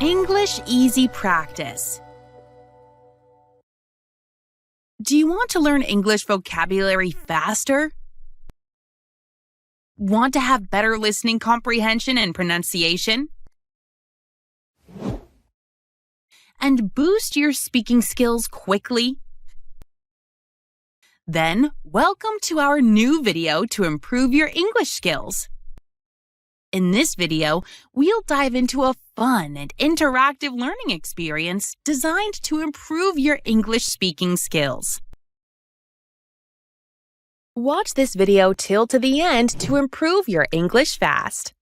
English Easy Practice. Do you want to learn English vocabulary faster? Want to have better listening comprehension and pronunciation? And boost your speaking skills quickly? Then, welcome to our new video to improve your English skills. In this video, we'll dive into a fun and interactive learning experience designed to improve your English speaking skills. Watch this video till to the end to improve your English fast.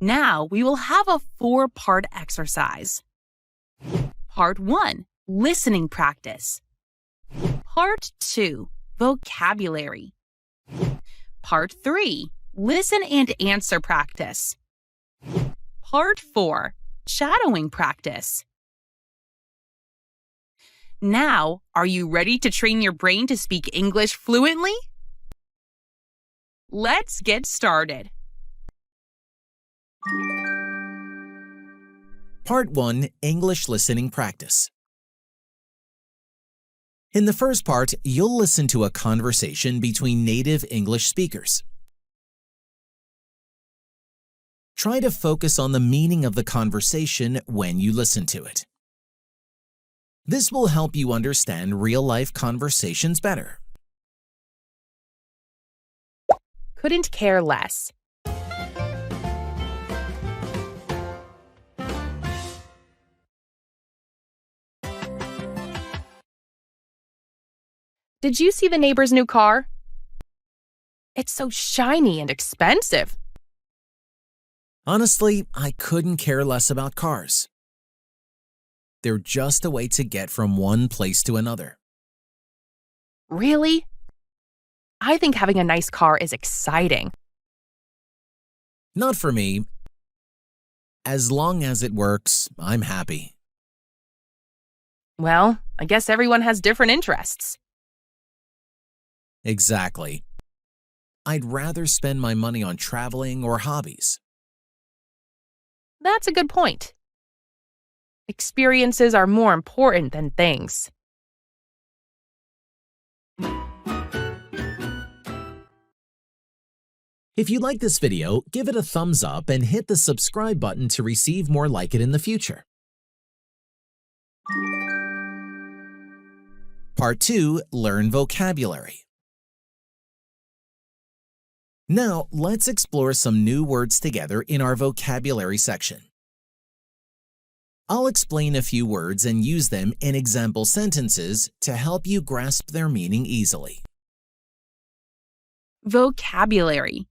Now, we will have a 4-part exercise. Part 1, listening practice. Part 2, vocabulary. Part 3, listen and answer practice. Part 4, shadowing practice. Now, are you ready to train your brain to speak English fluently? Let's get started. Part 1, English Listening Practice. In the first part, you'll listen to a conversation between native English speakers. Try to focus on the meaning of the conversation when you listen to it. This will help you understand real-life conversations better. Couldn't care less. Did you see the neighbor's new car? It's so shiny and expensive. Honestly, I couldn't care less about cars. They're just a way to get from one place to another. Really? I think having a nice car is exciting. Not for me. As long as it works, I'm happy. Well, I guess everyone has different interests. Exactly. I'd rather spend my money on traveling or hobbies. That's a good point. Experiences are more important than things. If you like this video, give it a thumbs up and hit the subscribe button to receive more like it in the future. Part 2, Learn Vocabulary. Now, let's explore some new words together in our vocabulary section. I'll explain a few words and use them in example sentences to help you grasp their meaning easily. Vocabulary.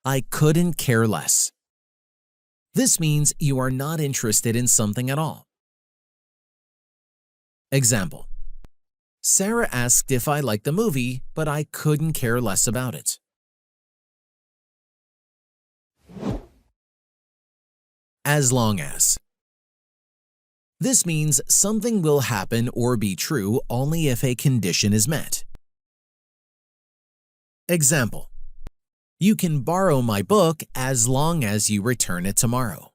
I couldn't care less. This means you are not interested in something at all. Example. Sarah asked if I liked the movie, but I couldn't care less about it. As long as. This means something will happen or be true only if a condition is met. Example. You can borrow my book as long as you return it tomorrow.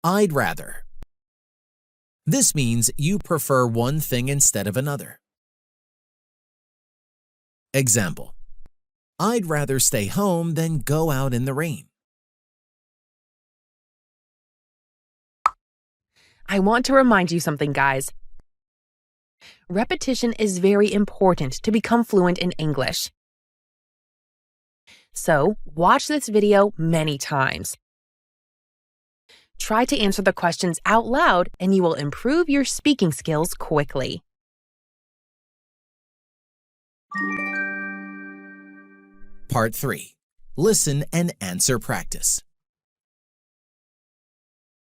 I'd rather. This means you prefer one thing instead of another. Example. I'd rather stay home than go out in the rain. I want to remind you something, guys. Repetition is very important to become fluent in English. So, watch this video many times. Try to answer the questions out loud and you will improve your speaking skills quickly. Part 3. Listen and answer practice.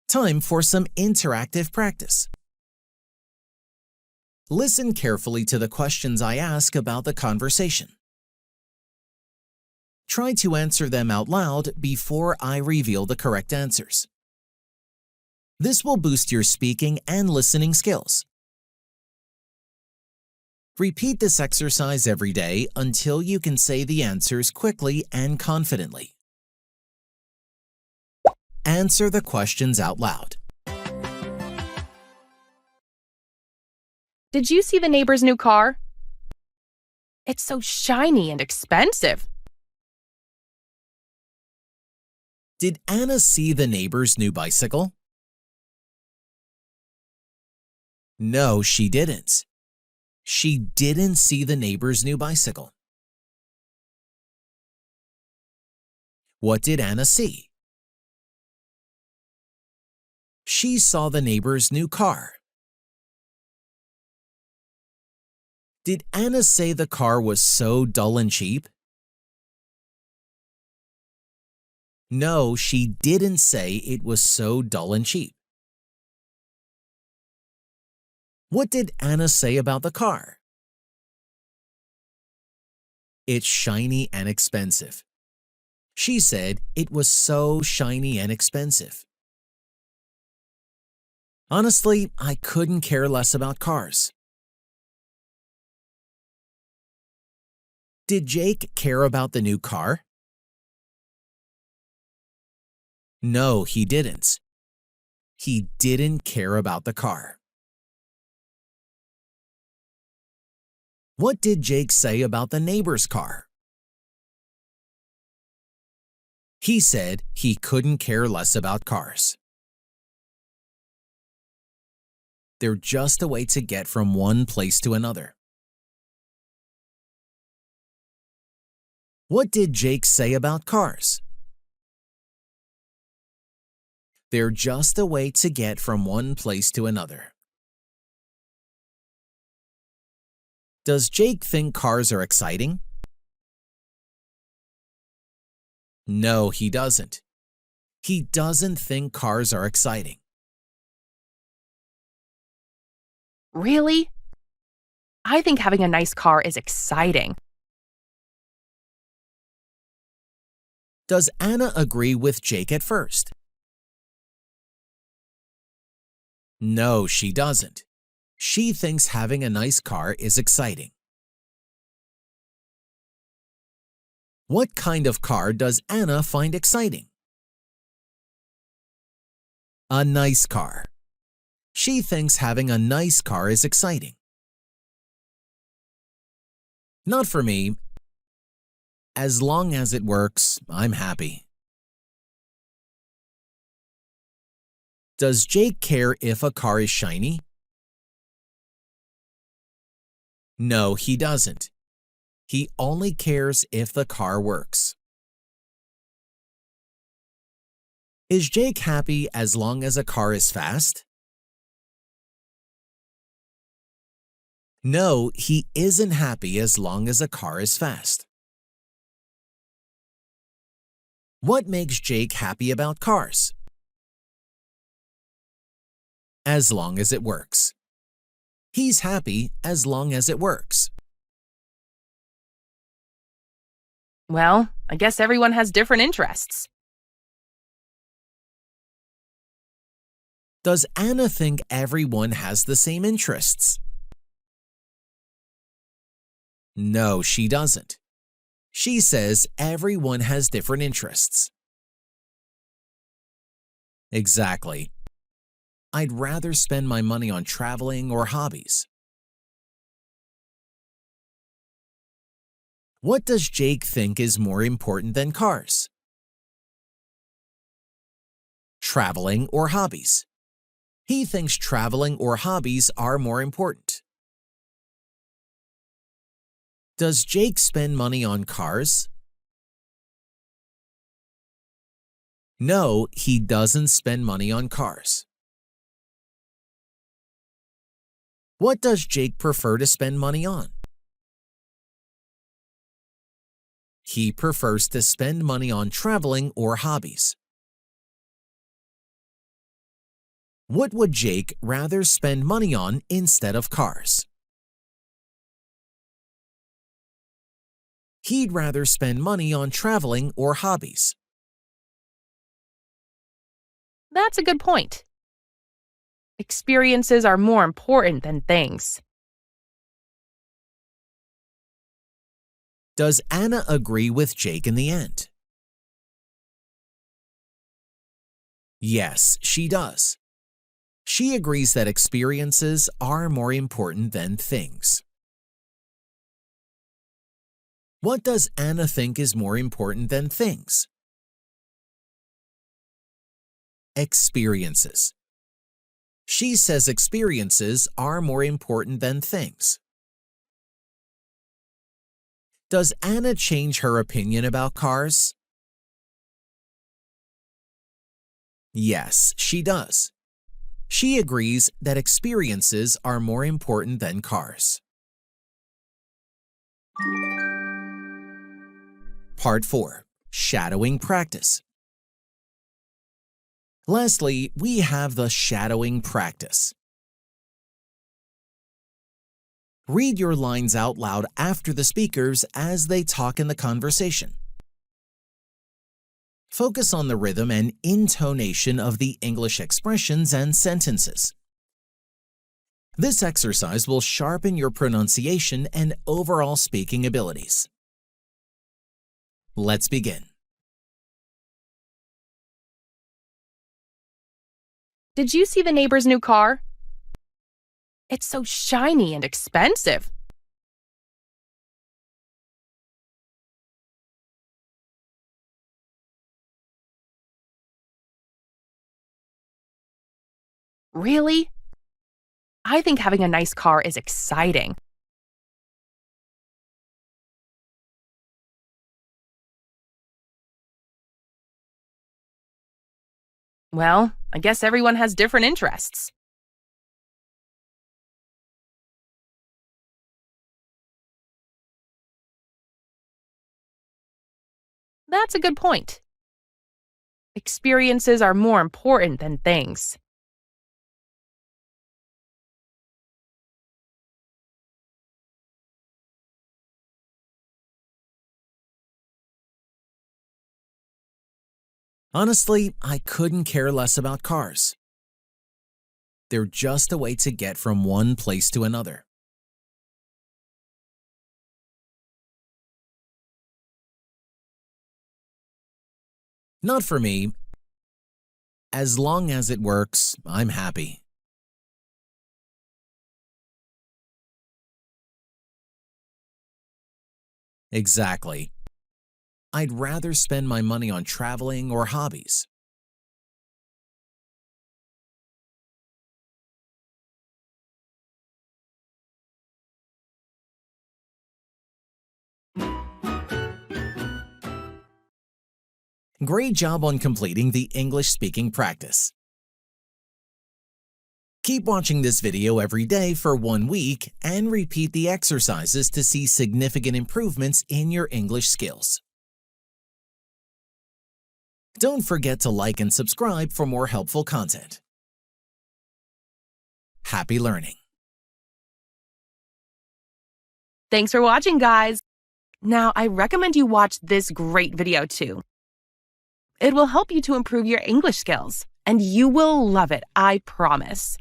Time for some interactive practice. Listen carefully to the questions I ask about the conversation. Try to answer them out loud before I reveal the correct answers. This will boost your speaking and listening skills. Repeat this exercise every day until you can say the answers quickly and confidently. Answer the questions out loud. Did you see the neighbor's new car? It's so shiny and expensive. Did Anna see the neighbor's new bicycle? No, she didn't. She didn't see the neighbor's new bicycle. What did Anna see? She saw the neighbor's new car. Did Anna say the car was so dull and cheap? No, she didn't say it was so dull and cheap. What did Anna say about the car? It's shiny and expensive. She said it was so shiny and expensive. Honestly, I couldn't care less about cars. Did Jake care about the new car? No, he didn't. He didn't care about the car. What did Jake say about the neighbor's car? He said he couldn't care less about cars. They're just a way to get from one place to another. What did Jake say about cars? They're just a way to get from one place to another. Does Jake think cars are exciting? No, he doesn't. He doesn't think cars are exciting. Really? I think having a nice car is exciting. Does Anna agree with Jake at first? No, she doesn't. She thinks having a nice car is exciting. What kind of car does Anna find exciting? A nice car. She thinks having a nice car is exciting. Not for me. As long as it works, I'm happy. Does Jake care if a car is shiny? No, he doesn't. He only cares if the car works. Is Jake happy as long as a car is fast? No, he isn't happy as long as a car is fast. What makes Jake happy about cars? As long as it works. He's happy as long as it works. Well, I guess everyone has different interests. Does Anna think everyone has the same interests? No, she doesn't. She says everyone has different interests. Exactly. I'd rather spend my money on traveling or hobbies. What does Jake think is more important than cars? Traveling or hobbies? He thinks traveling or hobbies are more important. Does Jake spend money on cars? No, he doesn't spend money on cars. What does Jake prefer to spend money on? He prefers to spend money on traveling or hobbies. What would Jake rather spend money on instead of cars? He'd rather spend money on traveling or hobbies. That's a good point. Experiences are more important than things. Does Anna agree with Jake in the end? Yes, she does. She agrees that experiences are more important than things. What does Anna think is more important than things? Experiences. She says experiences are more important than things. Does Anna change her opinion about cars? Yes, she does. She agrees that experiences are more important than cars. Part 4. Shadowing practice. Lastly, we have the shadowing practice. Read your lines out loud after the speakers as they talk in the conversation. Focus on the rhythm and intonation of the English expressions and sentences. This exercise will sharpen your pronunciation and overall speaking abilities. Let's begin. Did you see the neighbor's new car? It's so shiny and expensive. Really? I think having a nice car is exciting. Well, I guess everyone has different interests. That's a good point. Experiences are more important than things. Honestly, I couldn't care less about cars. They're just a way to get from one place to another. Not for me. As long as it works, I'm happy. Exactly. I'd rather spend my money on traveling or hobbies. Great job on completing the English speaking practice. Keep watching this video every day for 1 week and repeat the exercises to see significant improvements in your English skills. Don't forget to like and subscribe for more helpful content. Happy learning! Thanks for watching, guys. Now, I recommend you watch this great video too. It will help you to improve your English skills, and you will love it, I promise.